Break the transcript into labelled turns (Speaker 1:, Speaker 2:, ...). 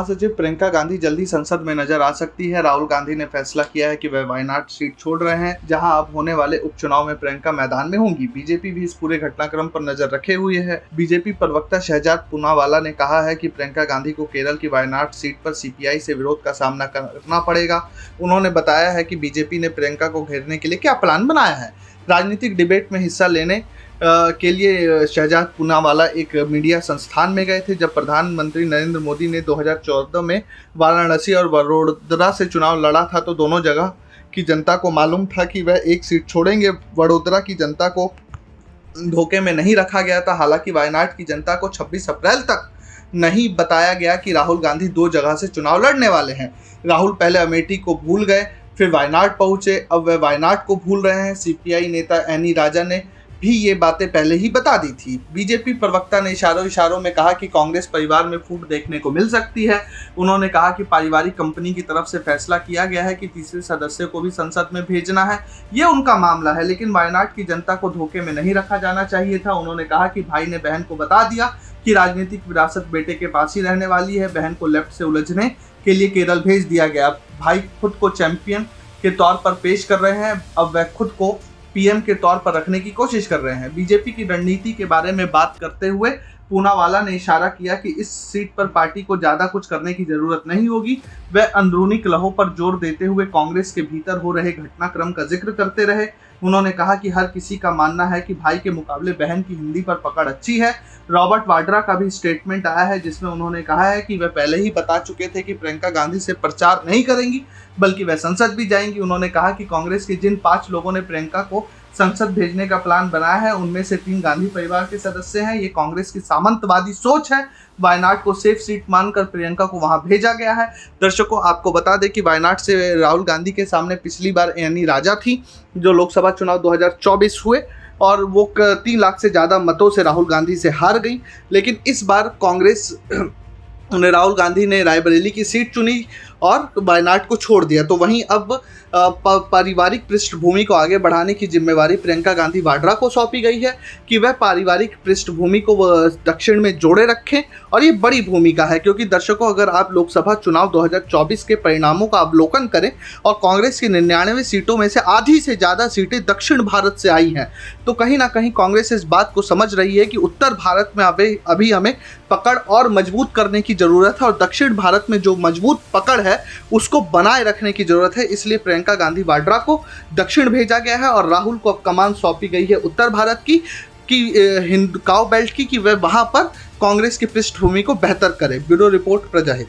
Speaker 1: महासचिव प्रियंका गांधी जल्दी संसद में नजर आ सकती है। राहुल गांधी ने फैसला किया है कि वह वायनाड सीट छोड़ रहे हैं, जहां अब होने वाले उपचुनाव में प्रियंका मैदान में होंगी। बीजेपी भी इस पूरे घटनाक्रम पर नजर रखे हुए है। बीजेपी प्रवक्ता शहजाद पूनावाला ने कहा है कि प्रियंका गांधी को केरल की वायनाड सीट पर सीपीआई से विरोध का सामना करना पड़ेगा। उन्होंने बताया है कि बीजेपी ने प्रियंका को घेरने के लिए क्या प्लान बनाया है। राजनीतिक डिबेट में हिस्सा लेने के लिए शहजाद पूनावाला एक मीडिया संस्थान में गए थे। जब प्रधानमंत्री नरेंद्र मोदी ने 2014 में वाराणसी और वडोदरा से चुनाव लड़ा था तो दोनों जगह की जनता को मालूम था कि वह एक सीट छोड़ेंगे। वडोदरा की जनता को धोखे में नहीं रखा गया था। हालांकि वायनाड की जनता को 26 अप्रैल तक नहीं बताया गया कि राहुल गांधी 2 जगह से चुनाव लड़ने वाले हैं। राहुल पहले अमेठी को भूल गए, फिर वायनाड पहुंचे, अब वह वायनाड को भूल रहे हैं। सीपीआई नेता एनी राजा ने भी ये बातें पहले ही बता दी थी। बीजेपी प्रवक्ता ने इशारों में कहा कि कांग्रेस परिवार में फूट देखने को मिल सकती है। उन्होंने कहा कि पारिवारिक कंपनी की तरफ से फैसला किया गया है कि तीसरे सदस्य को भी संसद में भेजना है। ये उनका मामला है, लेकिन वायनाड की जनता को धोखे में नहीं रखा जाना चाहिए था। उन्होंने कहा कि भाई ने बहन को बता दिया कि राजनीतिक विरासत बेटे के पास ही रहने वाली है। बहन को लेफ्ट से उलझने के लिए केरल भेज दिया गया। भाई खुद को चैंपियन के तौर पर पेश कर रहे हैं, अब वह खुद को पीएम के तौर पर रखने की कोशिश कर रहे हैं। बीजेपी की रणनीति के बारे में बात करते हुए पूनावाला ने इशारा किया कि इस सीट पर पार्टी को ज्यादा कुछ करने की जरूरत नहीं होगी। वह अंदरूनी कलहों पर जोर देते हुए कांग्रेस के भीतर हो रहे घटनाक्रम का जिक्र करते रहे। उन्होंने कहा कि हर किसी का मानना है कि भाई के मुकाबले बहन की हिंदी पर पकड़ अच्छी है। रॉबर्ट वाड्रा का भी स्टेटमेंट आया है जिसमें उन्होंने कहा है कि वह पहले ही बता चुके थे कि प्रियंका गांधी से प्रचार नहीं करेंगी बल्कि वह संसद भी जाएंगी। उन्होंने कहा कि कांग्रेस के जिन 5 लोगों ने प्रियंका को संसद भेजने का प्लान बनाया है उनमें से 3 गांधी परिवार के सदस्य हैं। ये कांग्रेस की सामंतवादी सोच है। वायनाड को सेफ सीट मानकर प्रियंका को वहां भेजा गया है। दर्शकों, आपको बता दें कि वायनाड से राहुल गांधी के सामने पिछली बार एनी राजा थी, जो लोकसभा चुनाव 2024 हुए और वो 3 लाख से ज़्यादा मतों से राहुल गांधी से हार गई। लेकिन इस बार कांग्रेस राहुल गांधी ने रायबरेली की सीट चुनी और वायनाड को छोड़ दिया। तो वहीं अब पारिवारिक पृष्ठभूमि को आगे बढ़ाने की जिम्मेवारी प्रियंका गांधी वाड्रा को सौंपी गई है कि वह पारिवारिक पृष्ठभूमि को दक्षिण में जोड़े रखें। और ये बड़ी भूमिका है क्योंकि दर्शकों, अगर आप लोकसभा चुनाव 2024 के परिणामों का अवलोकन करें और कांग्रेस की 99 सीटों में से आधी से ज़्यादा सीटें दक्षिण भारत से आई हैं, तो कहीं ना कहीं कांग्रेस इस बात को समझ रही है कि उत्तर भारत में अभी हमें पकड़ और मजबूत करने की ज़रूरत है और दक्षिण भारत में जो मजबूत पकड़ है उसको बनाए रखने की ज़रूरत है। इसलिए प्रियंका गांधी वाड्रा को दक्षिण भेजा गया है और राहुल को अब कमान सौंपी गई है उत्तर भारत की हिंद काउ बेल्ट की, कि वह वहां पर कांग्रेस की पृष्ठभूमि को बेहतर करे। Bureau report प्रजाहित।